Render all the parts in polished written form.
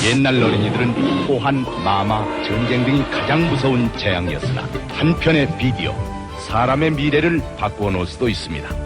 옛날 어린이들은 호환, 마마, 전쟁 등이 가장 무서운 재앙이었으나 한편의 비디오, 사람의 미래를 바꾸어 놓을 수도 있습니다.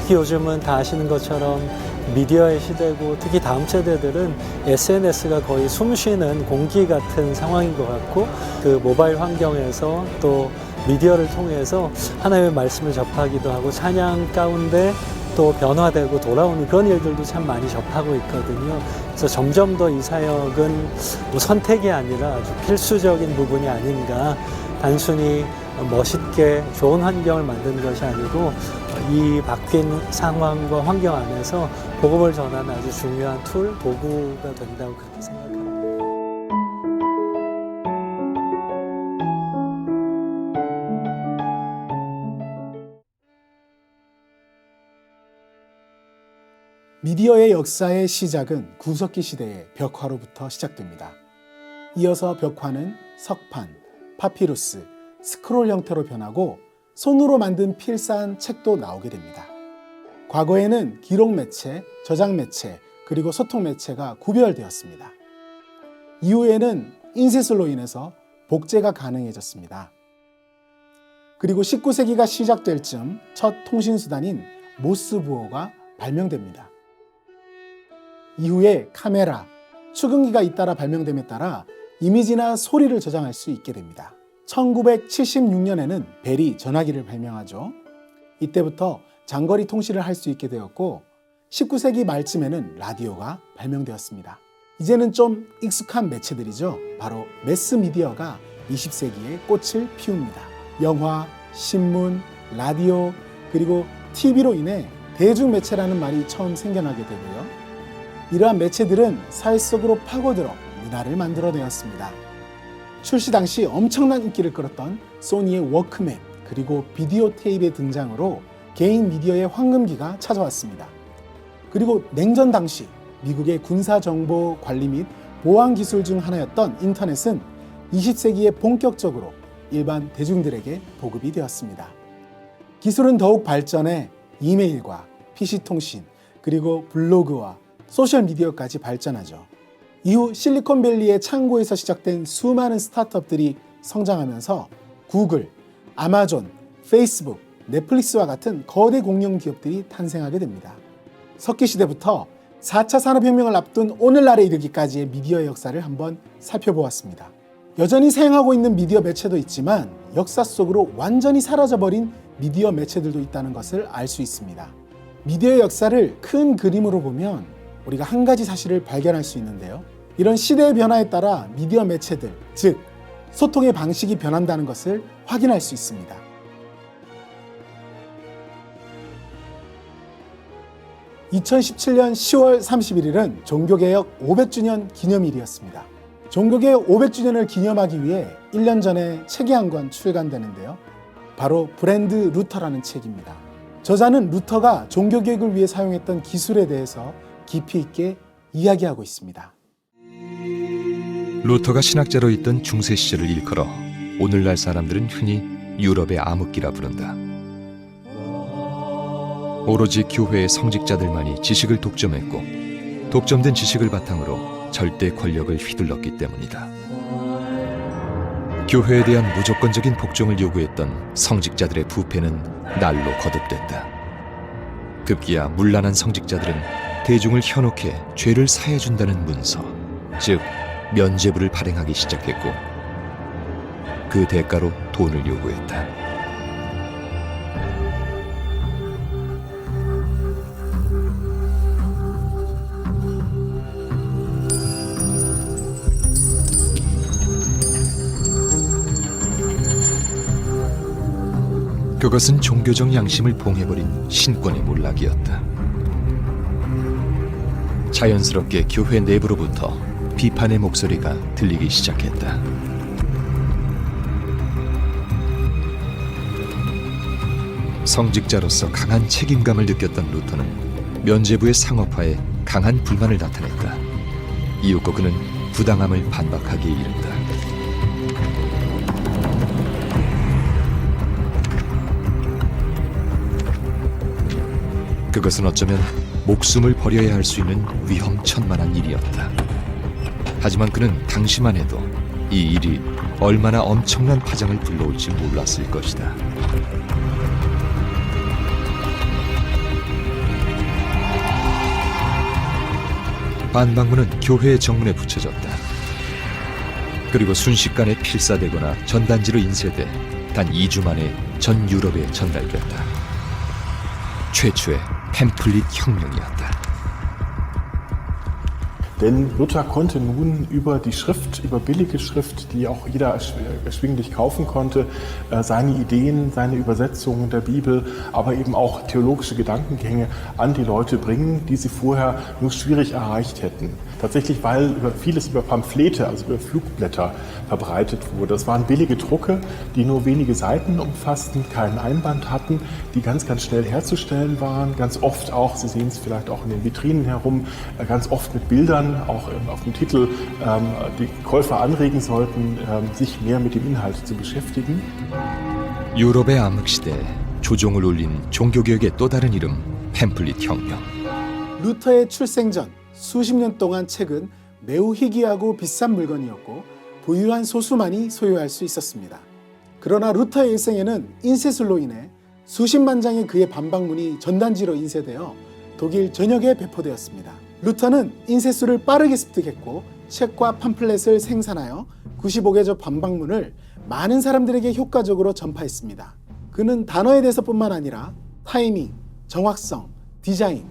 특히 요즘은 다 아시는 것처럼 미디어의 시대고, 특히 다음 세대들은 SNS가 거의 숨쉬는 공기 같은 상황인 것 같고, 그 모바일 환경에서 또 미디어를 통해서 하나님의 말씀을 접하기도 하고 찬양 가운데 또 변화되고 돌아오는 그런 일들도 참 많이 접하고 있거든요. 그래서 점점 더 이 사역은 뭐 선택이 아니라 아주 필수적인 부분이 아닌가. 단순히 멋있게 좋은 환경을 만드는 것이 아니고 이 바뀐 상황과 환경 안에서 복음을 전하는 아주 중요한 툴, 도구가 된다고 그렇게 생각합니다. 미디어의 역사의 시작은 구석기 시대의 벽화로부터 시작됩니다. 이어서 벽화는 석판, 파피루스, 스크롤 형태로 변하고 손으로 만든 필사한 책도 나오게 됩니다. 과거에는 기록 매체, 저장 매체, 그리고 소통 매체가 구별되었습니다. 이후에는 인쇄술로 인해서 복제가 가능해졌습니다. 그리고 19세기가 시작될 즈음 첫 통신수단인 모스부호가 발명됩니다. 이후에 카메라, 축음기가 잇따라 발명됨에 따라 이미지나 소리를 저장할 수 있게 됩니다. 1976년에는 벨이 전화기를 발명하죠. 이때부터 장거리 통신을 할 수 있게 되었고 19세기 말쯤에는 라디오가 발명되었습니다. 이제는 좀 익숙한 매체들이죠. 바로 매스미디어가 20세기에 꽃을 피웁니다. 영화, 신문, 라디오, 그리고 TV로 인해 대중매체라는 말이 처음 생겨나게 되고요. 이러한 매체들은 사회 속으로 파고들어 문화를 만들어내었습니다. 출시 당시 엄청난 인기를 끌었던 소니의 워크맨, 그리고 비디오 테이프의 등장으로 개인 미디어의 황금기가 찾아왔습니다. 그리고 냉전 당시 미국의 군사정보 관리 및 보안 기술 중 하나였던 인터넷은 20세기에 본격적으로 일반 대중들에게 보급이 되었습니다. 기술은 더욱 발전해 이메일과 PC통신, 그리고 블로그와 소셜미디어까지 발전하죠. 이후 실리콘밸리의 창고에서 시작된 수많은 스타트업들이 성장하면서 구글, 아마존, 페이스북, 넷플릭스와 같은 거대 공룡 기업들이 탄생하게 됩니다. 석기시대부터 4차 산업혁명을 앞둔 오늘날에 이르기까지의 미디어의 역사를 한번 살펴보았습니다. 여전히 사용하고 있는 미디어 매체도 있지만 역사 속으로 완전히 사라져버린 미디어 매체들도 있다는 것을 알 수 있습니다. 미디어의 역사를 큰 그림으로 보면 우리가 한 가지 사실을 발견할 수 있는데요. 이런 시대의 변화에 따라 미디어 매체들, 즉 소통의 방식이 변한다는 것을 확인할 수 있습니다. (2017년 10월 31일은) 종교개혁 500주년 기념일이었습니다. 종교개혁 500주년을 기념하기 위해 1년 전에 책이 한 권 출간되는데요. 바로 브랜드 루터라는 책입니다. 저자는 루터가 종교개혁을 위해 사용했던 기술에 대해서 깊이 있게 이야기하고 있습니다. 루터가 신학자로 있던 중세 시절을 일컬어 오늘날 사람들은 흔히 유럽의 암흑기라 부른다. 오로지 교회의 성직자들만이 지식을 독점했고 독점된 지식을 바탕으로 절대 권력을 휘둘렀기 때문이다. 교회에 대한 무조건적인 복종을 요구했던 성직자들의 부패는 날로 거듭됐다. 급기야 문란한 성직자들은 대중을 현혹해 죄를 사해준다는 문서, 즉 면죄부를 발행하기 시작했고 그 대가로 돈을 요구했다. 그것은 종교적 양심을 봉해버린 신권의 몰락이었다. 자연스럽게 교회 내부로부터 비판의 목소리가 들리기 시작했다. 성직자로서 강한 책임감을 느꼈던 루터는 면죄부의 상업화에 강한 불만을 나타냈다. 이윽고 그는 부당함을 반박하기에 이른다. 그것은 어쩌면 목숨을 버려야 할 수 있는 위험천만한 일이었다. 하지만 그는 당시만 해도 이 일이 얼마나 엄청난 파장을 불러올지 몰랐을 것이다. 반박문은 교회의 정문에 붙여졌다. 그리고 순식간에 필사되거나 전단지로 인쇄돼 단 2주 만에 전 유럽에 전달됐다. 최초의 팸플릿 혁명이었다. Denn Luther konnte nun über die Schrift, über billige Schrift, die auch jeder erschwinglich kaufen konnte, seine Ideen, seine Übersetzungen der Bibel, aber eben auch theologische Gedankengänge an die Leute bringen, die sie vorher nur schwierig erreicht hätten. Tatsächlich, weil vieles über Pamphlete, also über Flugblätter verbreitet wurde. Das waren billige Drucke, die nur wenige Seiten umfassten, keinen Einband hatten, die ganz, ganz schnell herzustellen waren, ganz oft auch, Sie sehen es vielleicht auch in den Vitrinen herum, ganz oft mit Bildern, auch auf dem Titel, die Käufer anregen sollten, sich mehr mit dem Inhalt zu beschäftigen. 유럽의 암흑시대에 조종을 울린 종교개혁의 또 다른 이름, 팸플릿 혁명. 루터의 출생 전 수십 년 동안 책은 매우 희귀하고 비싼 물건이었고 부유한 소수만이 소유할 수 있었습니다. 그러나 루터의 일생에는 인쇄술로 인해 수십만 장의 그의 반박문이 전단지로 인쇄되어 독일 전역에 배포되었습니다. 루터는 인쇄술을 빠르게 습득했고 책과 팜플렛을 생산하여 95개조 반박문을 많은 사람들에게 효과적으로 전파했습니다. 그는 단어에 대해서뿐만 아니라 타이밍, 정확성, 디자인,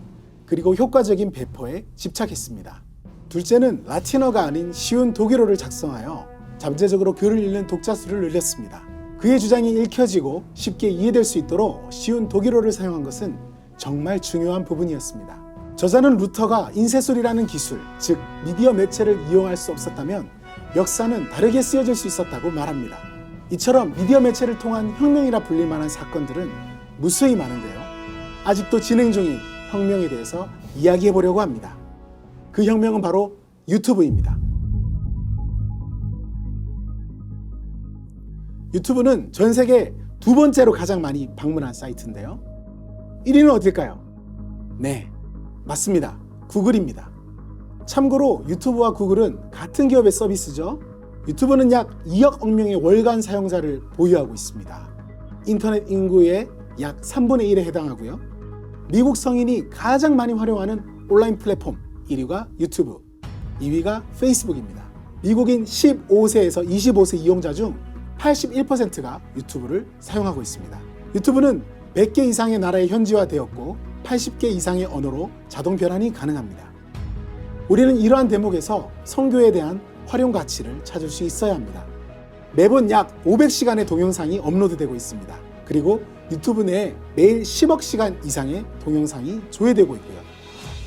그리고 효과적인 배포에 집착했습니다. 둘째는 라틴어가 아닌 쉬운 독일어를 작성하여 잠재적으로 글을 읽는 독자 수를 늘렸습니다. 그의 주장이 읽혀지고 쉽게 이해될 수 있도록 쉬운 독일어를 사용한 것은 정말 중요한 부분이었습니다. 저자는 루터가 인쇄술이라는 기술, 즉 미디어 매체를 이용할 수 없었다면 역사는 다르게 쓰여질 수 있었다고 말합니다. 이처럼 미디어 매체를 통한 혁명이라 불릴 만한 사건들은 무수히 많은데요. 아직도 진행 중인 혁명에 대해서 이야기해 보려고 합니다. 그 혁명은 바로 유튜브입니다. 유튜브는 전 세계 두 번째로 가장 많이 방문한 사이트인데요. 1위는 어딜까요? 네, 맞습니다. 구글입니다. 참고로 유튜브와 구글은 같은 기업의 서비스죠. 유튜브는 약 2억 억명의 월간 사용자를 보유하고 있습니다. 인터넷 인구의 약 3분의 1에 해당하고요. 미국 성인이 가장 많이 활용하는 온라인 플랫폼 1위가 유튜브, 2위가 페이스북입니다. 미국인 15세에서 25세 이용자 중 81%가 유튜브를 사용하고 있습니다. 유튜브는 100개 이상의 나라에 현지화되었고 80개 이상의 언어로 자동 변환이 가능합니다. 우리는 이러한 대목에서 선교에 대한 활용 가치를 찾을 수 있어야 합니다. 매번 약 500시간의 동영상이 업로드되고 있습니다. 그리고 유튜브 내에 매일 10억 시간 이상의 동영상이 조회되고 있고요.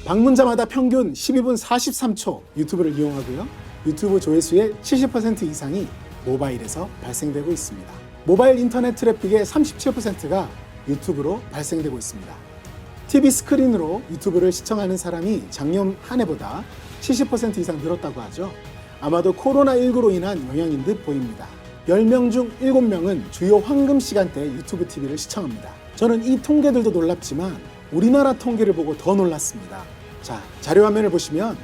방문자마다 평균 12분 43초 유튜브를 이용하고요. 유튜브 조회수의 70% 이상이 모바일에서 발생되고 있습니다. 모바일 인터넷 트래픽의 37%가 유튜브로 발생되고 있습니다. TV 스크린으로 유튜브를 시청하는 사람이 작년 한 해보다 70% 이상 늘었다고 하죠. 아마도 코로나19로 인한 영향인 듯 보입니다. 10명 중 7명은 주요 황금 시간대에 유튜브 TV를 시청합니다. 저는 이 통계들도 놀랍지만 우리나라 통계를 보고 더 놀랐습니다. 자, 자료 화면을 보시면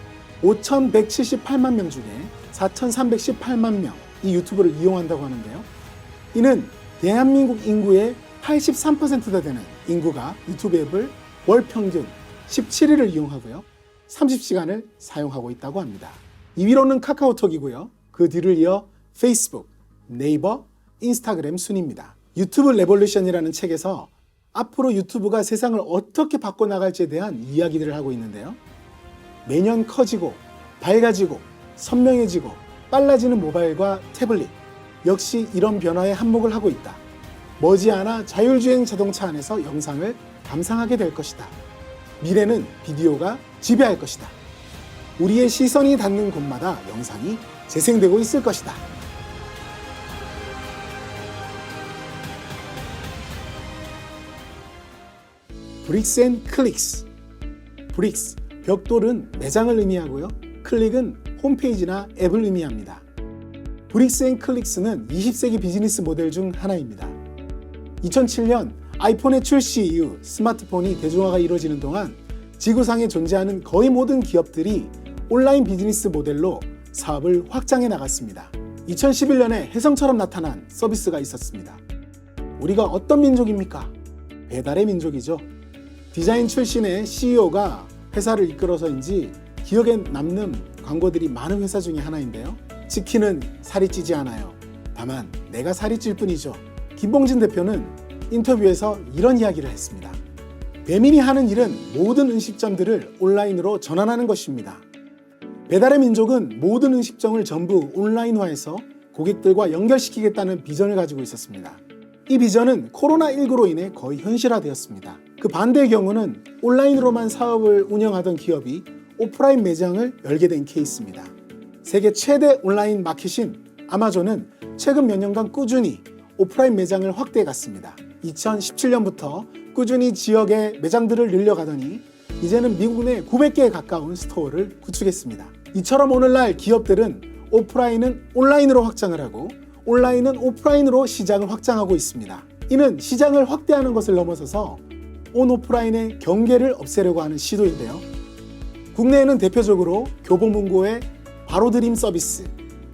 5,178만 명 중에 4,318만 명이 유튜브를 이용한다고 하는데요. 이는 대한민국 인구의 83%나 되는 인구가 유튜브 앱을 월 평균 17일을 이용하고요. 30시간을 사용하고 있다고 합니다. 2위로는 카카오톡이고요. 그 뒤를 이어 페이스북, 네이버, 인스타그램 순입니다. 유튜브 레볼루션이라는 책에서 앞으로 유튜브가 세상을 어떻게 바꿔나갈지에 대한 이야기들을 하고 있는데요. 매년 커지고 밝아지고 선명해지고 빨라지는 모바일과 태블릿, 역시 이런 변화에 한몫을 하고 있다. 머지않아 자율주행 자동차 안에서 영상을 감상하게 될 것이다. 미래는 비디오가 지배할 것이다. 우리의 시선이 닿는 곳마다 영상이 재생되고 있을 것이다. 브릭스 앤 클릭스. 브릭스, 벽돌은 매장을 의미하고요. 클릭은 홈페이지나 앱을 의미합니다. 브릭스 앤 클릭스는 20세기 비즈니스 모델 중 하나입니다. 2007년 아이폰의 출시 이후 스마트폰이 대중화가 이루어지는 동안 지구상에 존재하는 거의 모든 기업들이 온라인 비즈니스 모델로 사업을 확장해 나갔습니다. 2011년에 혜성처럼 나타난 서비스가 있었습니다. 우리가 어떤 민족입니까? 배달의 민족이죠. 디자인 출신의 CEO가 회사를 이끌어서인지 기억에 남는 광고들이 많은 회사 중에 하나인데요. 치킨은 살이 찌지 않아요. 다만 내가 살이 찔 뿐이죠. 김봉진 대표는 인터뷰에서 이런 이야기를 했습니다. 배민이 하는 일은 모든 음식점들을 온라인으로 전환하는 것입니다. 배달의 민족은 모든 음식점을 전부 온라인화해서 고객들과 연결시키겠다는 비전을 가지고 있었습니다. 이 비전은 코로나19로 인해 거의 현실화되었습니다. 그 반대의 경우는 온라인으로만 사업을 운영하던 기업이 오프라인 매장을 열게 된 케이스입니다. 세계 최대 온라인 마켓인 아마존은 최근 몇 년간 꾸준히 오프라인 매장을 확대해 갔습니다. 2017년부터 꾸준히 지역의 매장들을 늘려가더니 이제는 미국 내 900개에 가까운 스토어를 구축했습니다. 이처럼 오늘날 기업들은 오프라인은 온라인으로 확장을 하고 온라인은 오프라인으로 시장을 확장하고 있습니다. 이는 시장을 확대하는 것을 넘어서서 온오프라인의 경계를 없애려고 하는 시도인데요. 국내에는 대표적으로 교보문고의 바로드림 서비스,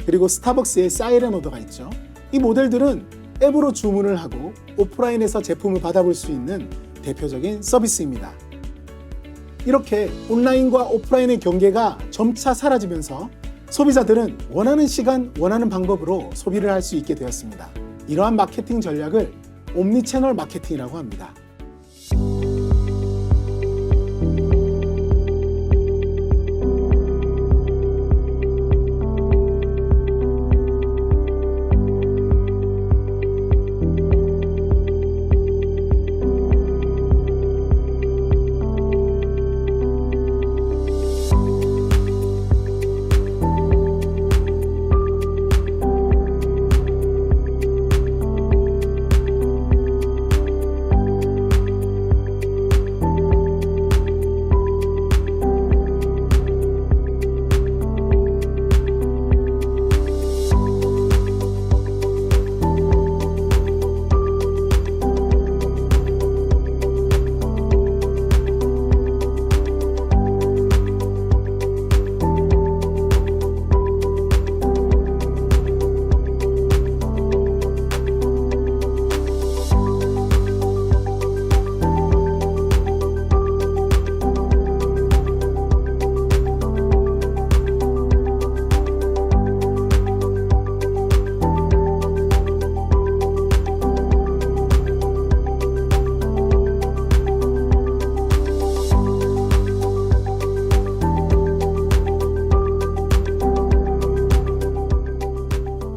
그리고 스타벅스의 사이렌 오더가 있죠. 이 모델들은 앱으로 주문을 하고 오프라인에서 제품을 받아볼 수 있는 대표적인 서비스입니다. 이렇게 온라인과 오프라인의 경계가 점차 사라지면서 소비자들은 원하는 시간, 원하는 방법으로 소비를 할 수 있게 되었습니다. 이러한 마케팅 전략을 옴니채널 마케팅이라고 합니다.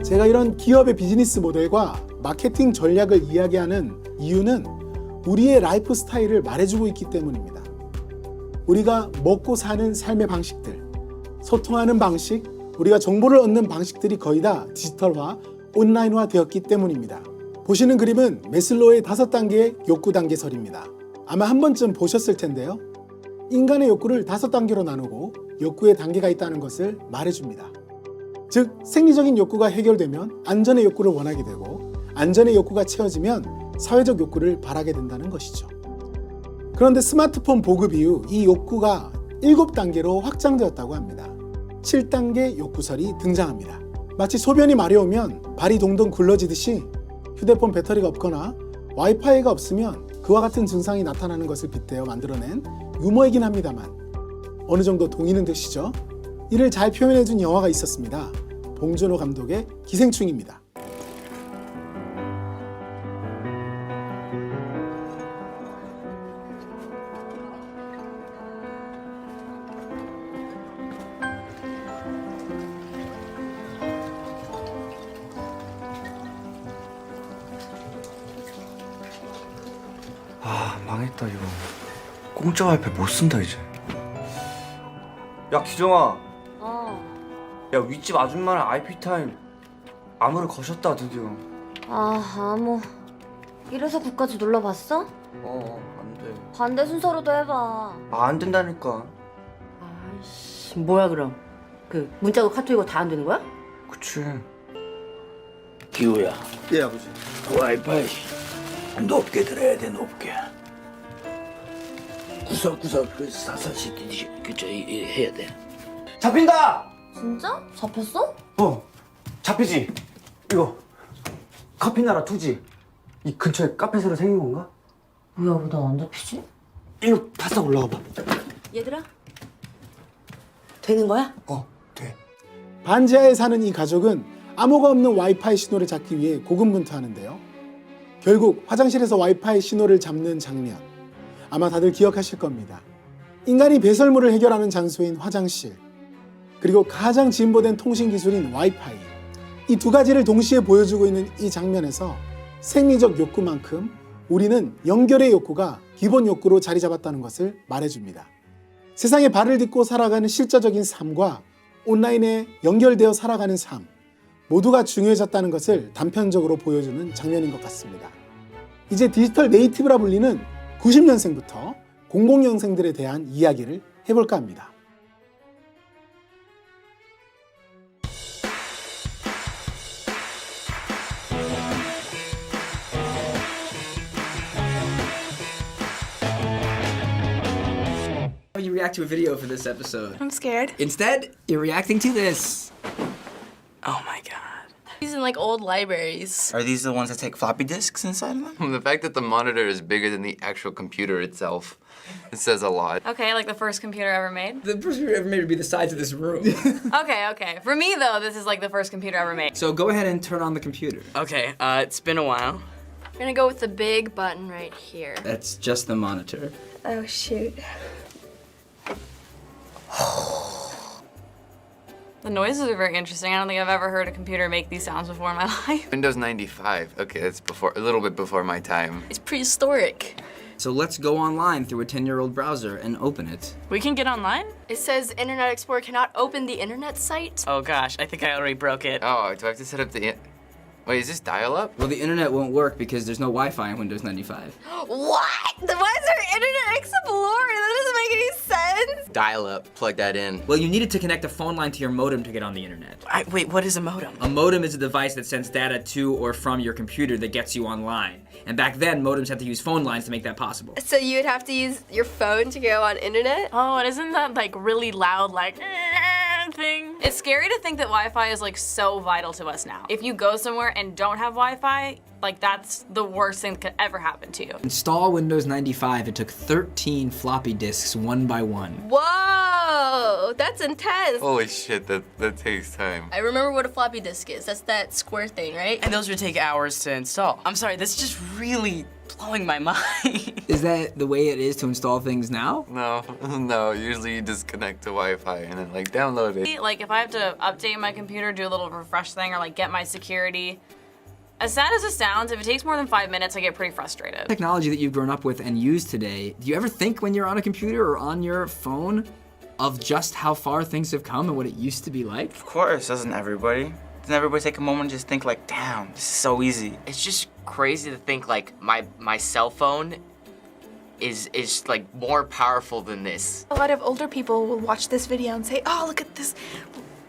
제가 이런 기업의 비즈니스 모델과 마케팅 전략을 이야기하는 이유는 우리의 라이프 스타일을 말해주고 있기 때문입니다. 우리가 먹고 사는 삶의 방식들, 소통하는 방식, 우리가 정보를 얻는 방식들이 거의 다 디지털화, 온라인화 되었기 때문입니다. 보시는 그림은 매슬로우의 5단계의 욕구 단계설입니다. 아마 한 번쯤 보셨을 텐데요. 인간의 욕구를 5단계로 나누고 욕구의 단계가 있다는 것을 말해줍니다. 즉, 생리적인 욕구가 해결되면 안전의 욕구를 원하게 되고, 안전의 욕구가 채워지면 사회적 욕구를 바라게 된다는 것이죠. 그런데 스마트폰 보급 이후 이 욕구가 7단계로 확장되었다고 합니다. 7단계 욕구설이 등장합니다. 마치 소변이 마려우면 발이 동동 굴러지듯이 휴대폰 배터리가 없거나 와이파이가 없으면 그와 같은 증상이 나타나는 것을 빗대어 만들어낸 유머이긴 합니다만 어느 정도 동의는 되시죠? 이를 잘 표현해준 영화가 있었습니다. 봉준호 감독의 기생충입니다. 아, 망했다 이거. 공짜 와이파이 못 쓴다 이제. 야 기정아, 어. 야 윗집 아줌마랑 IP 타임 암호를 거셨다 드디어. 아무. 이래서 국까지 놀러봤어? 안 돼. 반대 순서로도 해봐. 안 된다니까. 아이씨, 뭐야 그럼? 그 문자고 카톡이고 다 안 되는 거야? 그치. 기호야, 예 아버지. 와이파이 높게 들어야 돼, 높게. 구석구석 그 사선시키듯이 해야 돼. 잡힌다. 진짜? 잡혔어? 잡히지. 이거 커피나라 투지. 이 근처에 카페 새로 생긴 건가? 뭐야, 왜 나 안 잡히지? 일로 바싹 올라가 봐. 얘들아, 되는 거야? 돼. 반지하에 사는 이 가족은 암호가 없는 와이파이 신호를 잡기 위해 고군분투하는데요. 결국 화장실에서 와이파이 신호를 잡는 장면, 아마 다들 기억하실 겁니다. 인간이 배설물을 해결하는 장소인 화장실, 그리고 가장 진보된 통신 기술인 와이파이, 이 두 가지를 동시에 보여주고 있는 이 장면에서 생리적 욕구만큼 우리는 연결의 욕구가 기본 욕구로 자리 잡았다는 것을 말해줍니다. 세상에 발을 딛고 살아가는 실제적인 삶과 온라인에 연결되어 살아가는 삶, 모두가 중요해졌다는 것을 단편적으로 보여주는 장면인 것 같습니다. 이제 디지털 네이티브라 불리는 90년생부터 00년생들에 대한 이야기를 해볼까 합니다. How you react to a video for this episode? I'm scared. Instead, you're reacting to this. Oh my god. These in like old libraries. Are these the ones that take floppy disks inside of them? The fact that the monitor is bigger than the actual computer itself, it says a lot. Okay, like the first computer ever made. The first video ever made would be the size of this room. Okay. For me though, this is like the first computer ever made. So go ahead and turn on the computer. Okay, it's been a while. We're gonna go with the big button right here. That's just the monitor. Oh shoot. The noises are very interesting. I don't think I've ever heard a computer make these sounds before in my life. Windows 95. Okay, that's a little bit before my time. It's prehistoric. So let's go online through a 10-year-old browser and open it. We can get online? It says Internet Explorer cannot open the internet site. Oh gosh, I think I already broke it. Oh, do I have to set up the... Wait, is this dial-up? Well, the internet won't work because there's no Wi-Fi in Windows 95. What? Why is there Internet Explorer? That doesn't make any sense. Dial-up, plug that in. Well, you needed to connect a phone line to your modem to get on the internet. Wait, what is a modem? A modem is a device that sends data to or from your computer that gets you online. And back then, modems had to use phone lines to make that possible. So you would have to use your phone to go on internet? Oh, and isn't that like really loud, like thing? It's scary to think that Wi-Fi is like so vital to us now. If you go somewhere and don't have Wi-Fi, like that's the worst thing that could ever happen to you. Install Windows 95, it took 13 floppy disks one by one. Whoa, that's intense. Holy shit, that takes time. I remember what a floppy disk is. That's that square thing, right? And those would take hours to install. I'm sorry, this is just really blowing my mind. Is that the way it is to install things now? No, usually you just connect to Wi-Fi and then like download it. Like if I have to update my computer, do a little refresh thing, or like get my security, as sad as it sounds, if it takes more than 5 minutes, I get pretty frustrated. Technology that you've grown up with and use today, do you ever think when you're on a computer or on your phone of just how far things have come and what it used to be like? Of course, doesn't everybody? Doesn't everybody take a moment and just think like, damn, this is so easy? It's just crazy to think like my cell phone is like more powerful than this. A lot of older people will watch this video and say, oh, look at this.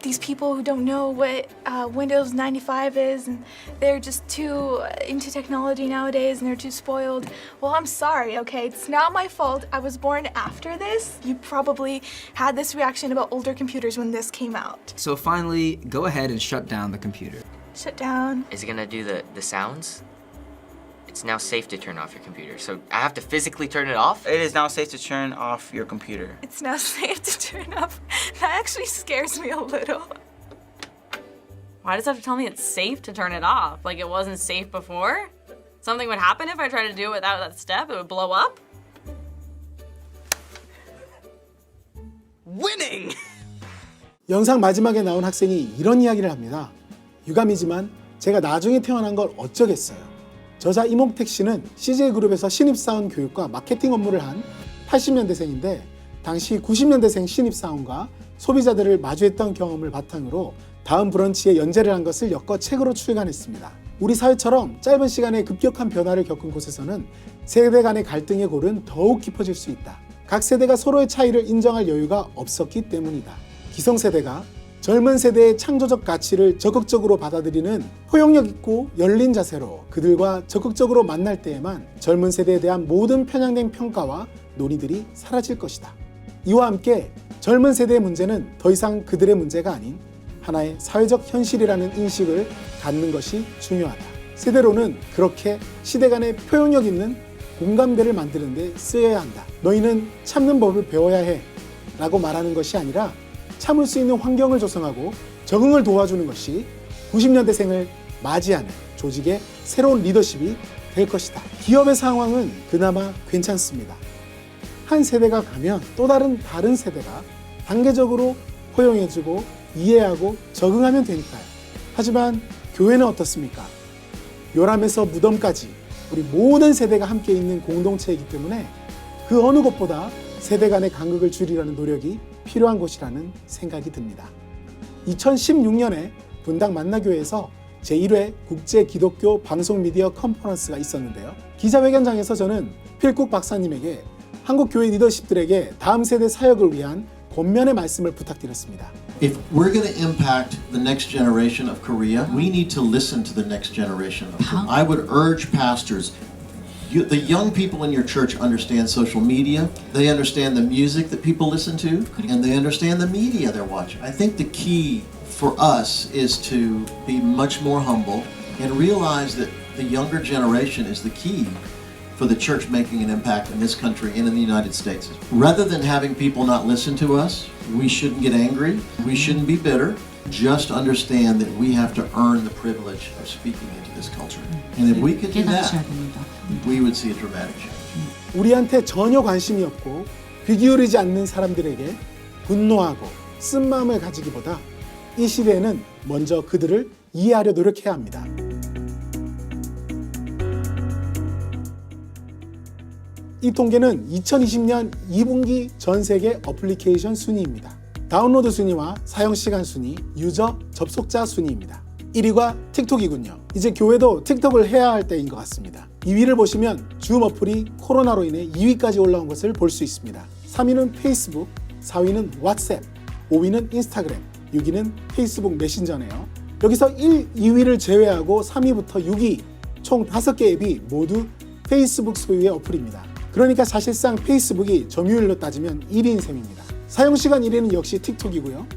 These people who don't know what Windows 95 is, and they're just too into technology nowadays, and they're too spoiled. Well, I'm sorry, okay? It's not my fault. I was born after this. You probably had this reaction about older computers when this came out. So finally, go ahead and shut down the computer. Shut down. Is it gonna do the sounds? It's now safe to turn off your computer, so I have to physically turn it off? It is now safe to turn off your computer. It's now safe to turn off. That actually scares me a little. Why does it have to tell me it's safe to turn it off? Like it wasn't safe before? Something would happen if I tried to do it without that step? It would blow up? Winning! 영상 마지막에 나온 학생이 이런 이야기를 합니다. 유감이지만 제가 나중에 태어난 걸 어쩌겠어요. 저자 이몽택 씨는 CJ그룹에서 신입사원 교육과 마케팅 업무를 한 80년대생인데 당시 90년대생 신입사원과 소비자들을 마주했던 경험을 바탕으로 다음 브런치에 연재를 한 것을 엮어 책으로 출간했습니다. 우리 사회처럼 짧은 시간에 급격한 변화를 겪은 곳에서는 세대 간의 갈등의 골은 더욱 깊어질 수 있다. 각 세대가 서로의 차이를 인정할 여유가 없었기 때문이다. 기성세대가 젊은 세대의 창조적 가치를 적극적으로 받아들이는 포용력 있고 열린 자세로 그들과 적극적으로 만날 때에만 젊은 세대에 대한 모든 편향된 평가와 논의들이 사라질 것이다. 이와 함께 젊은 세대의 문제는 더 이상 그들의 문제가 아닌 하나의 사회적 현실이라는 인식을 갖는 것이 중요하다. 세대로는 그렇게 시대 간의 포용력 있는 공감대를 만드는 데 쓰여야 한다. 너희는 참는 법을 배워야 해 라고 말하는 것이 아니라 참을 수 있는 환경을 조성하고 적응을 도와주는 것이 90년대생을 맞이하는 조직의 새로운 리더십이 될 것이다. 기업의 상황은 그나마 괜찮습니다. 한 세대가 가면 또 다른 세대가 단계적으로 포용해주고 이해하고 적응하면 되니까요. 하지만 교회는 어떻습니까? 요람에서 무덤까지 우리 모든 세대가 함께 있는 공동체이기 때문에 그 어느 곳보다 세대 간의 간극을 줄이려는 노력이 필요한 곳이라는 생각이 듭니다. 2016년에 분당 만나교회에서 제1회 국제 기독교 방송 미디어 컨퍼런스가 있었는데요. 기자회견장에서 저는 필국 박사님에게 한국 교회 리더십들에게 다음 세대 사역을 위한 권면의 말씀을 부탁드렸습니다. If we're going to impact the next generation of Korea, we need to listen to the next generation of Korea. I would urge pastors, the young people in your church understand social media, they understand the music that people listen to, and they understand the media they're watching. I think the key for us is to be much more humble and realize that the younger generation is the key for the church making an impact in this country and in the United States. Rather than having people not listen to us, we shouldn't get angry, we shouldn't be bitter, just understand that we have to earn the privilege of speaking into this culture. And if we could do that, we would see a dramatic change. 우리한테 전혀 관심이 없고 귀 기울이지 않는 사람들에게 분노하고 쓴마음을 가지기보다 이 시대에는 먼저 그들을 이해하려 노력해야 합니다. 이 통계는 2020년 2분기 전 세계 어플리케이션 순위입니다. 다운로드 순위와 사용시간 순위, 유저, 접속자 순위입니다. 1위가 틱톡이군요. 이제 교회도 틱톡을 해야 할 때인 것 같습니다. 2위를 보시면 줌 어플이 코로나로 인해 2위까지 올라온 것을 볼 수 있습니다. 3위는 페이스북, 4위는 왓츠앱, 5위는 인스타그램, 6위는 페이스북 메신저네요. 여기서 1, 2위를 제외하고 3위부터 6위 총 5개 앱이 모두 페이스북 소유의 어플입니다. 그러니까 사실상 페이스북이 점유율로 따지면 1위인 셈입니다. 사용시간 1위는 역시 틱톡이고요.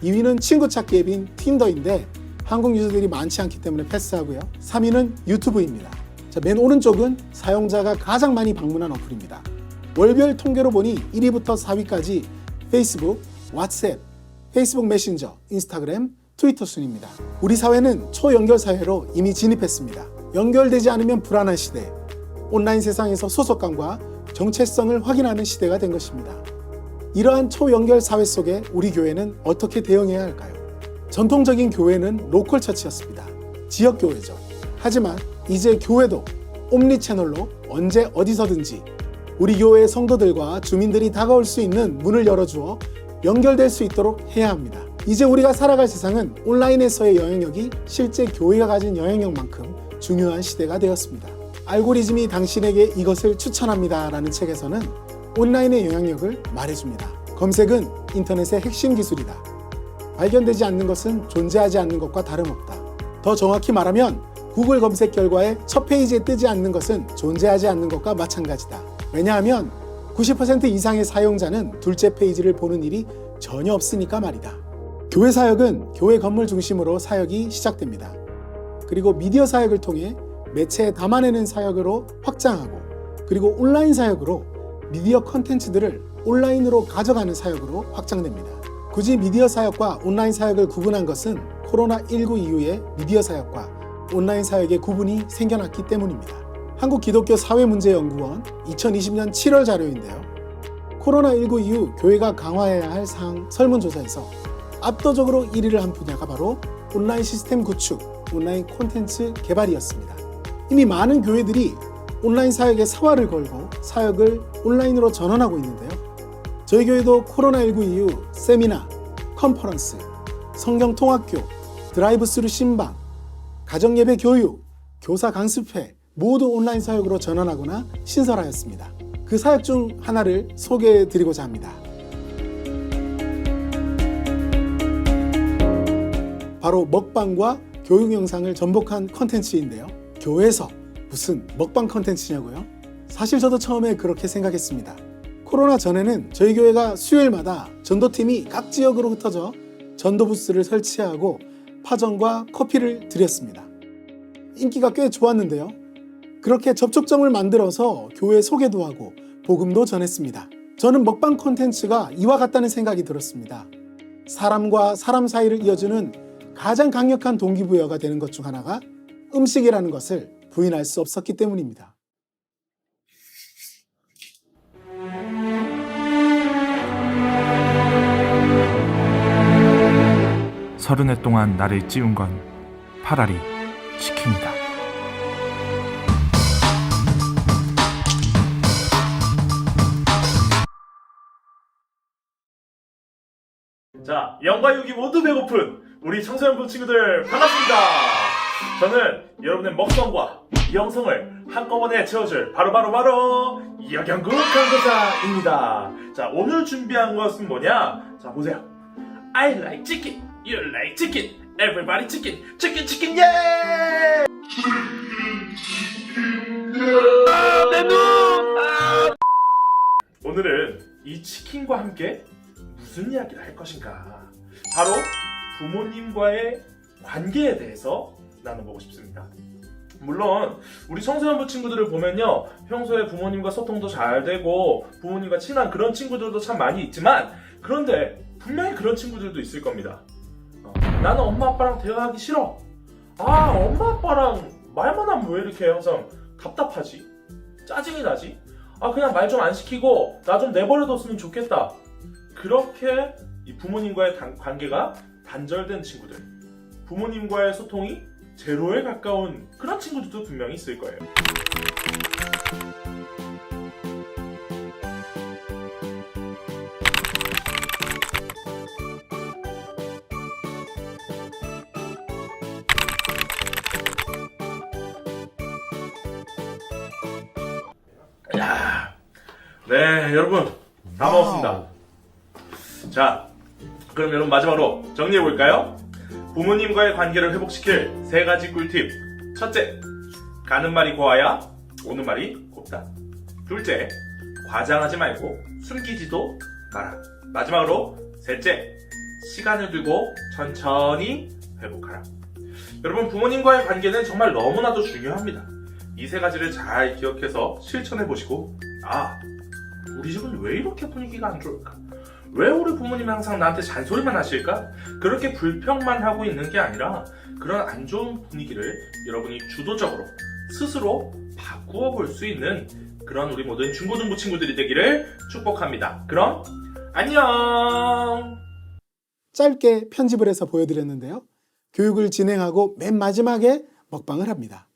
2위는 친구 찾기 앱인 틴더인데 한국 유저들이 많지 않기 때문에 패스하고요. 3위는 유튜브입니다. 자, 맨 오른쪽은 사용자가 가장 많이 방문한 어플입니다. 월별 통계로 보니 1위부터 4위까지 페이스북, 왓츠앱, 페이스북 메신저, 인스타그램, 트위터 순입니다. 우리 사회는 초연결 사회로 이미 진입했습니다. 연결되지 않으면 불안한 시대, 온라인 세상에서 소속감과 정체성을 확인하는 시대가 된 것입니다. 이러한 초연결 사회 속에 우리 교회는 어떻게 대응해야 할까요? 전통적인 교회는 로컬 처치였습니다. 지역 교회죠. 하지만 이제 교회도 옴니 채널로 언제 어디서든지 우리 교회의 성도들과 주민들이 다가올 수 있는 문을 열어주어 연결될 수 있도록 해야 합니다. 이제 우리가 살아갈 세상은 온라인에서의 영향력이 실제 교회가 가진 영향력만큼 중요한 시대가 되었습니다. 알고리즘이 당신에게 이것을 추천합니다 라는 책에서는 온라인의 영향력을 말해줍니다. 검색은 인터넷의 핵심 기술이다. 발견되지 않는 것은 존재하지 않는 것과 다름없다. 더 정확히 말하면 구글 검색 결과의 첫 페이지에 뜨지 않는 것은 존재하지 않는 것과 마찬가지다. 왜냐하면 90% 이상의 사용자는 둘째 페이지를 보는 일이 전혀 없으니까 말이다. 교회 사역은 교회 건물 중심으로 사역이 시작됩니다. 그리고 미디어 사역을 통해 매체에 담아내는 사역으로 확장하고, 그리고 온라인 사역으로 미디어 컨텐츠들을 온라인으로 가져가는 사역으로 확장됩니다. 굳이 미디어 사역과 온라인 사역을 구분한 것은 코로나19 이후에 미디어 사역과 온라인 사역의 구분이 생겨났기 때문입니다. 한국기독교사회문제연구원 2020년 7월 자료인데요. 코로나19 이후 교회가 강화해야 할 사항 설문조사에서 압도적으로 1위를 한 분야가 바로 온라인 시스템 구축, 온라인 콘텐츠 개발이었습니다. 이미 많은 교회들이 온라인 사역에 사활을 걸고 사역을 온라인으로 전환하고 있는데요. 저희 교회도 코로나19 이후 세미나, 컨퍼런스, 성경 통학교, 드라이브스루 신방, 가정예배 교육, 교사 강습회 모두 온라인 사역으로 전환하거나 신설하였습니다. 그 사역 중 하나를 소개해 드리고자 합니다. 바로 먹방과 교육 영상을 전복한 컨텐츠인데요. 교회에서 무슨 먹방 컨텐츠냐고요? 사실 저도 처음에 그렇게 생각했습니다. 코로나 전에는 저희 교회가 수요일마다 전도팀이 각 지역으로 흩어져 전도 부스를 설치하고 파전과 커피를 드렸습니다. 인기가 꽤 좋았는데요. 그렇게 접촉점을 만들어서 교회 소개도 하고 복음도 전했습니다. 저는 먹방 콘텐츠가 이와 같다는 생각이 들었습니다. 사람과 사람 사이를 이어주는 가장 강력한 동기부여가 되는 것 중 하나가 음식이라는 것을 부인할 수 없었기 때문입니다. 서른 해 동안 나를 찌운 건 파라리 치킨이다. 자, 영과 육이 모두 배고픈 우리 청소년부 친구들 반갑습니다. 저는 여러분의 먹성과 영성을 한꺼번에 채워줄 바로 여경국 강도사입니다. 자, 오늘 준비한 것은 뭐냐? 자, 보세요. I like chicken, you like chicken, everybody chicken, chicken, chicken, yeah! 내 눈! 오늘은 이 치킨과 함께 무슨 이야기를 할 것인가? 바로 부모님과의 관계에 대해서 나눠보고 싶습니다. 물론 우리 청소년부 친구들을 보면요, 평소에 부모님과 소통도 잘 되고 부모님과 친한 그런 친구들도 참 많이 있지만, 그런데 분명히 그런 친구들도 있을 겁니다. 나는 엄마 아빠랑 대화하기 싫어. 엄마 아빠랑 말만 하면 왜 이렇게 항상 답답하지? 짜증이 나지? 그냥 말 좀 안 시키고 나 좀 내버려뒀으면 좋겠다. 그렇게 이 부모님과의 관계가 단절된 친구들, 부모님과의 소통이 제로에 가까운 그런 친구들도 분명히 있을 거예요. 네, 여러분 다 먹었습니다. 자, 그럼 여러분 마지막으로 정리해볼까요? 부모님과의 관계를 회복시킬 3가지 꿀팁. 첫째, 가는 말이 고와야 오는 말이 곱다. 둘째, 과장하지 말고 숨기지도 마라. 마지막으로 셋째, 시간을 두고 천천히 회복하라. 여러분, 부모님과의 관계는 정말 너무나도 중요합니다. 이 3가지를 잘 기억해서 실천해보시고, 우리 집은 왜 이렇게 분위기가 안 좋을까? 왜 우리 부모님이 항상 나한테 잔소리만 하실까? 그렇게 불평만 하고 있는 게 아니라 그런 안 좋은 분위기를 여러분이 주도적으로 스스로 바꾸어 볼 수 있는 그런 우리 모든 중고등부 친구들이 되기를 축복합니다. 그럼 안녕! 짧게 편집을 해서 보여드렸는데요. 교육을 진행하고 맨 마지막에 먹방을 합니다.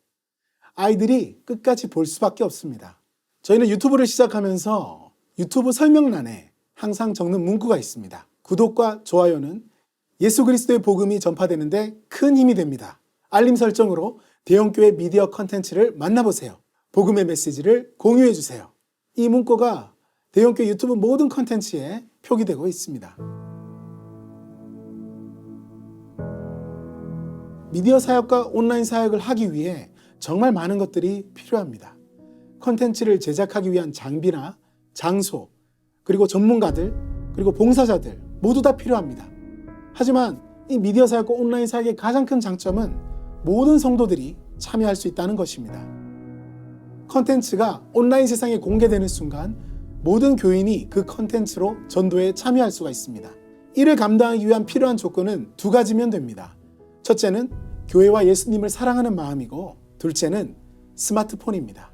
아이들이 끝까지 볼 수밖에 없습니다. 저희는 유튜브를 시작하면서 유튜브 설명란에 항상 적는 문구가 있습니다. 구독과 좋아요는 예수 그리스도의 복음이 전파되는데 큰 힘이 됩니다. 알림 설정으로 대형교회 미디어 컨텐츠를 만나보세요. 복음의 메시지를 공유해주세요. 이 문구가 대형교회 유튜브 모든 컨텐츠에 표기되고 있습니다. 미디어 사역과 온라인 사역을 하기 위해 정말 많은 것들이 필요합니다. 컨텐츠를 제작하기 위한 장비나 장소, 그리고 전문가들, 그리고 봉사자들 모두 다 필요합니다. 하지만 이 미디어 사역과 온라인 사역의 가장 큰 장점은 모든 성도들이 참여할 수 있다는 것입니다. 컨텐츠가 온라인 세상에 공개되는 순간 모든 교인이 그 컨텐츠로 전도에 참여할 수가 있습니다. 이를 감당하기 위한 필요한 조건은 2가지면 됩니다. 첫째는 교회와 예수님을 사랑하는 마음이고, 둘째는 스마트폰입니다.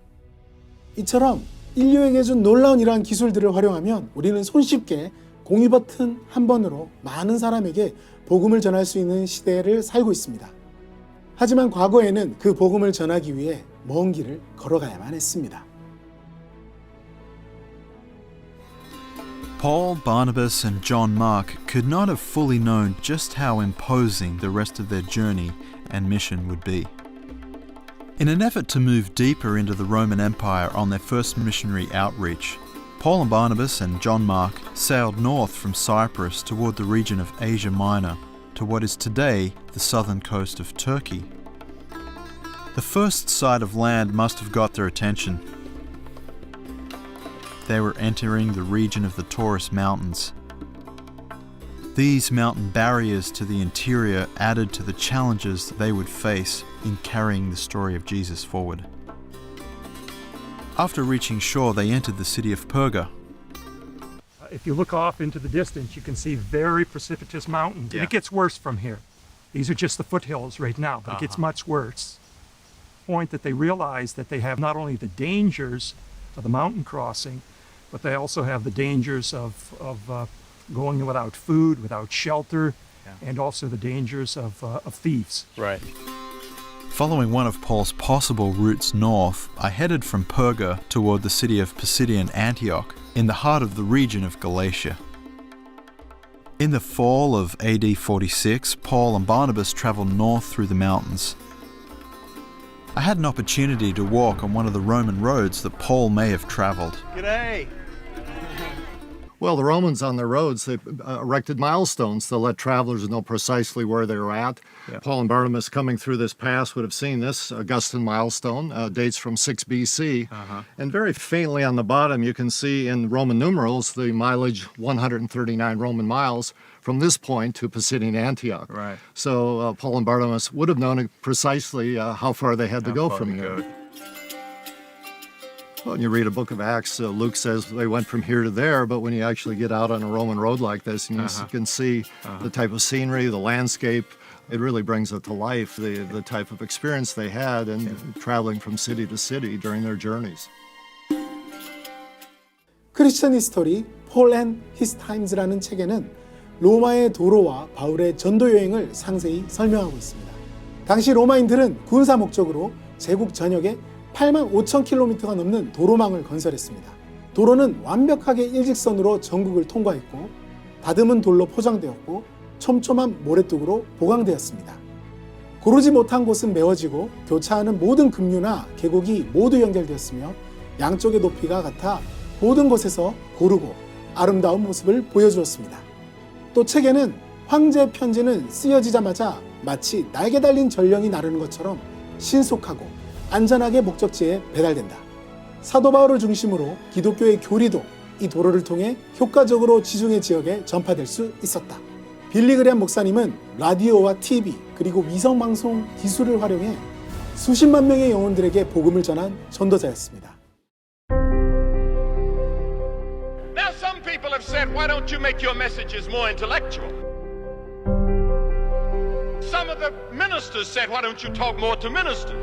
이처럼 인류에게 준 놀라운 이러한 기술들을 활용하면 우리는 손쉽게 공유 버튼 한 번으로 많은 사람에게 복음을 전할 수 있는 시대를 살고 있습니다. 하지만 과거에는 그 복음을 전하기 위해 먼 길을 걸어가야만 했습니다. Paul, Barnabas, and John Mark could not have fully known just how imposing the rest of their journey and mission would be. In an effort to move deeper into the Roman Empire on their first missionary outreach, Paul and Barnabas and John Mark sailed north from Cyprus toward the region of Asia Minor to what is today the southern coast of Turkey. The first sight of land must have got their attention. They were entering the region of the Taurus Mountains. These mountain barriers to the interior added to the challenges they would face in carrying the story of Jesus forward. After reaching shore, they entered the city of Perga. If you look off into the distance, you can see very precipitous mountains. And it gets worse from here. These are just the foothills right now, but it gets much worse. Point that they realize that they have not only the dangers of the mountain crossing, but they also have the dangers of going without food, without shelter, and also the dangers of thieves. Right. Following one of Paul's possible routes north, I headed from Perga toward the city of Pisidian Antioch, in the heart of the region of Galatia. In the fall of AD 46, Paul and Barnabas traveled north through the mountains. I had an opportunity to walk on one of the Roman roads that Paul may have traveled. G'day! Well, the Romans on their roads, they erected milestones to let travelers know precisely where they were at. Yeah. Paul and Barnabas coming through this pass would have seen this Augustan milestone, dates from 6 BC. And very faintly on the bottom, you can see in Roman numerals the mileage 139 Roman miles from this point to Pisidian Antioch. Right. So Paul and Barnabas would have known precisely how far they had to go from here. Well, when you read a book of Acts, Luke says they went from here to there, but when you actually get out on a Roman road like this, and you can see the type of scenery, the landscape, it really brings it to life, the type of experience they had in traveling from city to city during their journeys. 크리스천 히스토리 폴 앤 히스 타임즈라는 책에는 로마의 도로와 바울의 전도 여행을 상세히 설명하고 있습니다. 당시 로마인들은 군사 목적으로 제국 전역에 8만 5천 킬로미터가 넘는 도로망을 건설했습니다. 도로는 완벽하게 일직선으로 전국을 통과했고 다듬은 돌로 포장되었고 촘촘한 모래뚝으로 보강되었습니다. 고르지 못한 곳은 메워지고 교차하는 모든 급류나 계곡이 모두 연결되었으며 양쪽의 높이가 같아 모든 곳에서 고르고 아름다운 모습을 보여주었습니다. 또 책에는 황제의 편지는 쓰여지자마자 마치 날개 달린 전령이 나르는 것처럼 신속하고 안전하게 목적지에 배달된다. 사도 바울을 중심으로 기독교의 교리도 이 도로를 통해 효과적으로 지중해 지역에 전파될 수 있었다. 빌리 그레엄 목사님은 라디오와 TV 그리고 위성방송 기술을 활용해 수십만 명의 영혼들에게 복음을 전한 전도자였습니다. Now some people have said, why don't you make your messages more intellectual? Some of the ministers said, why don't you talk more to ministers?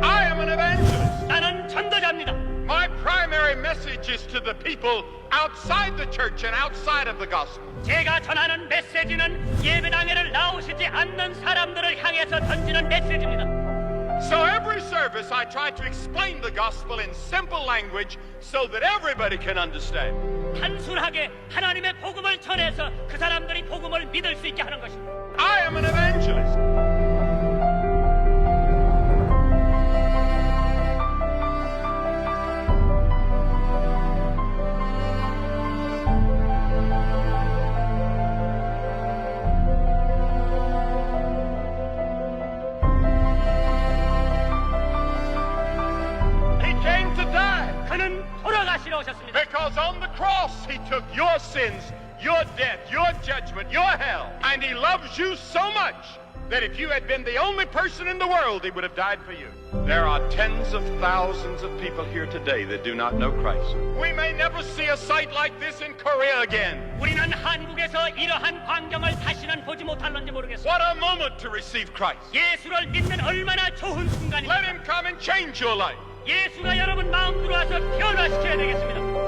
I am an evangelist. 나는 전도자입니다. My primary message is to the people outside the church and outside of the gospel. 제가 전하는 메시지는 예배당에를 나오시지 않는 사람들을 향해서 던지는 메시지입니다. So every service I try to explain the gospel in simple language so that everybody can understand. 단순하게 하나님의 복음을 전해서 그 사람들이 복음을 믿을 수 있게 하는 것입니다. I am an evangelist. Because on the cross he took your sins, your death, your judgment, your hell. And he loves you so much that if you had been the only person in the world, he would have died for you. There are tens of thousands of people here today that do not know Christ. We may never see a sight like this in Korea again. 우리는 한국에서 이러한 광경을 다시는 보지 못할런지 모르겠습니다. What a moment to receive Christ. 예수를 믿는 얼마나 좋은 순간입니다. Let him come and change your life. 예수가 여러분 마음 들어와서 변화시켜야 되겠습니다.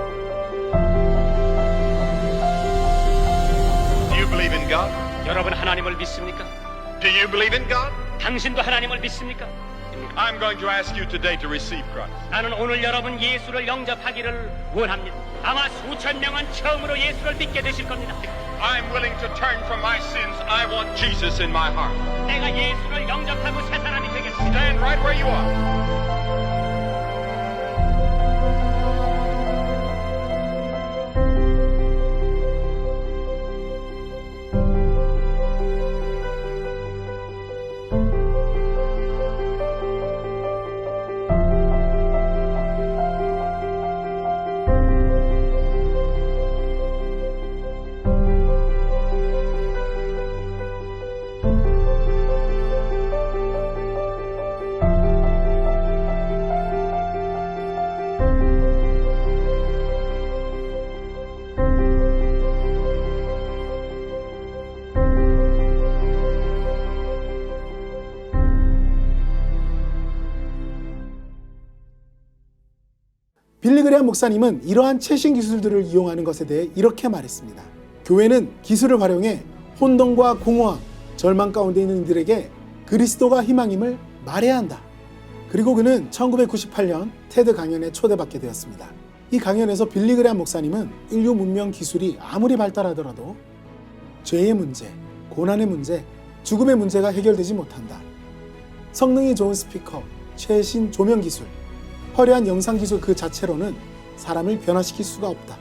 Do you believe in God? 여러분 하나님을 믿습니까? Do you believe in God? 당신도 하나님을 믿습니까? 하겠습니다. I'm going to ask you today to receive Christ. 나는 오늘 여러분 예수를 영접하기를 원합니다. 아마 수천 명은 처음으로 예수를 믿게 되실 겁니다. I'm willing to turn from my sins. I want Jesus in my heart. 내가 예수를 영접하고 새 사람이 되겠습니다. Stand right where you are. 빌리 그레이엄 목사님은 이러한 최신 기술들을 이용하는 것에 대해 이렇게 말했습니다. 교회는 기술을 활용해 혼돈과 공허함, 절망 가운데 있는 이들에게 그리스도가 희망임을 말해야 한다. 그리고 그는 1998년 테드 강연에 초대받게 되었습니다. 이 강연에서 빌리 그레이엄 목사님은 인류 문명 기술이 아무리 발달하더라도 죄의 문제, 고난의 문제, 죽음의 문제가 해결되지 못한다. 성능이 좋은 스피커, 최신 조명 기술, 화려한 영상 기술 그 자체로는 사람을 변화시킬 수가 없다.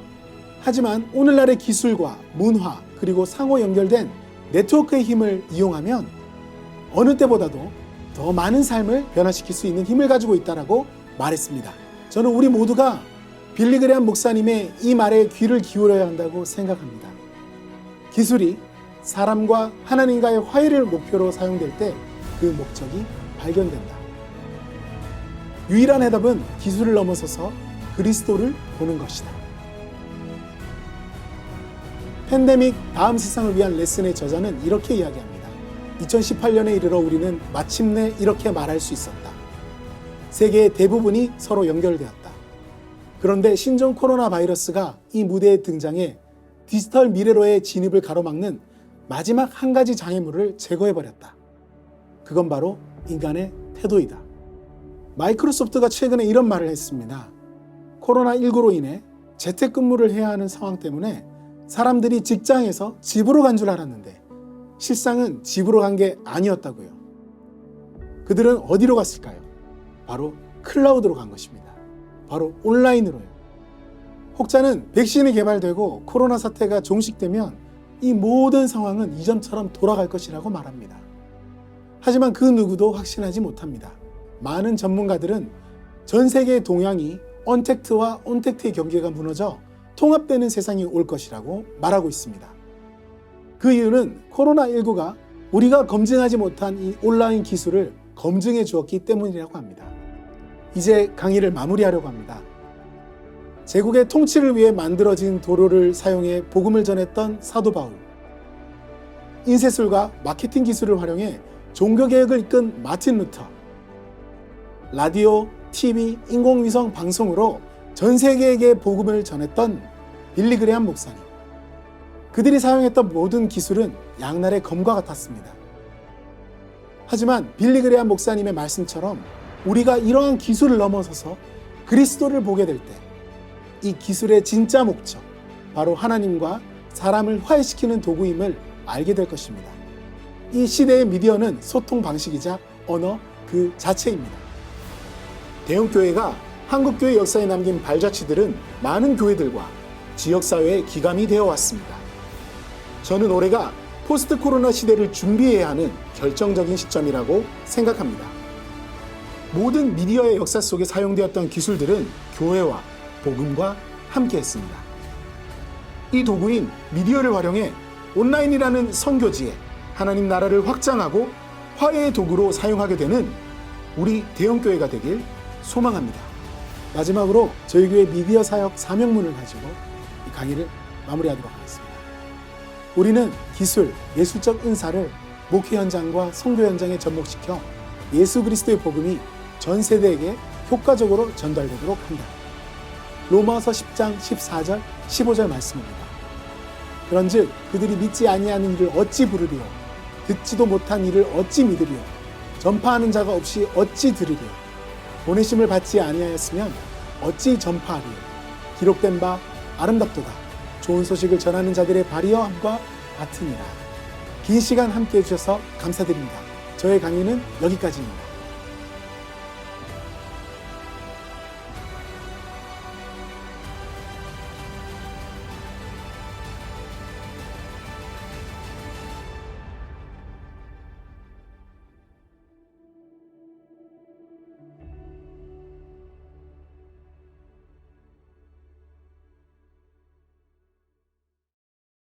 하지만 오늘날의 기술과 문화 그리고 상호 연결된 네트워크의 힘을 이용하면 어느 때보다도 더 많은 삶을 변화시킬 수 있는 힘을 가지고 있다라고 말했습니다. 저는 우리 모두가 빌리 그레이엄 목사님의 이 말에 귀를 기울여야 한다고 생각합니다. 기술이 사람과 하나님과의 화해를 목표로 사용될 때 그 목적이 발견된다. 유일한 해답은 기술을 넘어서서 그리스도를 보는 것이다. 팬데믹 다음 세상을 위한 레슨의 저자는 이렇게 이야기합니다. 2018년에 이르러 우리는 마침내 이렇게 말할 수 있었다. 세계의 대부분이 서로 연결되었다. 그런데 신종 코로나 바이러스가 이 무대에 등장해 디지털 미래로의 진입을 가로막는 마지막 한 가지 장애물을 제거해버렸다. 그건 바로 인간의 태도이다. 마이크로소프트가 최근에 이런 말을 했습니다. 코로나19로 인해 재택근무를 해야 하는 상황 때문에 사람들이 직장에서 집으로 간 줄 알았는데 실상은 집으로 간 게 아니었다고요. 그들은 어디로 갔을까요? 바로 클라우드로 간 것입니다. 바로 온라인으로요. 혹자는 백신이 개발되고 코로나 사태가 종식되면 이 모든 상황은 이전처럼 돌아갈 것이라고 말합니다. 하지만 그 누구도 확신하지 못합니다. 많은 전문가들은 전 세계의 동향이 언택트와 온택트의 경계가 무너져 통합되는 세상이 올 것이라고 말하고 있습니다. 그 이유는 코로나19가 우리가 검증하지 못한 이 온라인 기술을 검증해 주었기 때문이라고 합니다. 이제 강의를 마무리하려고 합니다. 제국의 통치를 위해 만들어진 도로를 사용해 복음을 전했던 사도 바울, 인쇄술과 마케팅 기술을 활용해 종교개혁을 이끈 마틴 루터, 라디오, TV, 인공위성 방송으로 전 세계에게 복음을 전했던 빌리 그레이엄 목사님. 그들이 사용했던 모든 기술은 양날의 검과 같았습니다. 하지만 빌리 그레이엄 목사님의 말씀처럼 우리가 이러한 기술을 넘어서서 그리스도를 보게 될 때 이 기술의 진짜 목적, 바로 하나님과 사람을 화해시키는 도구임을 알게 될 것입니다. 이 시대의 미디어는 소통 방식이자 언어 그 자체입니다. 대형교회가 한국교회 역사에 남긴 발자취들은 많은 교회들과 지역사회의 기감이 되어 왔습니다. 저는 올해가 포스트 코로나 시대를 준비해야 하는 결정적인 시점이라고 생각합니다. 모든 미디어의 역사 속에 사용되었던 기술들은 교회와 복음과 함께 했습니다. 이 도구인 미디어를 활용해 온라인이라는 선교지에 하나님 나라를 확장하고 화해의 도구로 사용하게 되는 우리 대형교회가 되길 소망합니다. 마지막으로 저희 교회 미디어 사역 사명문을 가지고 이 강의를 마무리하도록 하겠습니다. 우리는 기술, 예술적 은사를 목회 현장과 선교 현장에 접목시켜 예수 그리스도의 복음이 전 세대에게 효과적으로 전달되도록 한다. 로마서 10장 14절 15절 말씀입니다. 그런즉 그들이 믿지 아니하는 일을 어찌 부르리요 듣지도 못한 일을 어찌 믿으리요 전파하는 자가 없이 어찌 들으리요? 보내심을 받지 아니하였으면 어찌 전파하리요? 기록된 바 아름답도다. 좋은 소식을 전하는 자들의 발이여함과 같으니라. 긴 시간 함께해 주셔서 감사드립니다. 저의 강의는 여기까지입니다.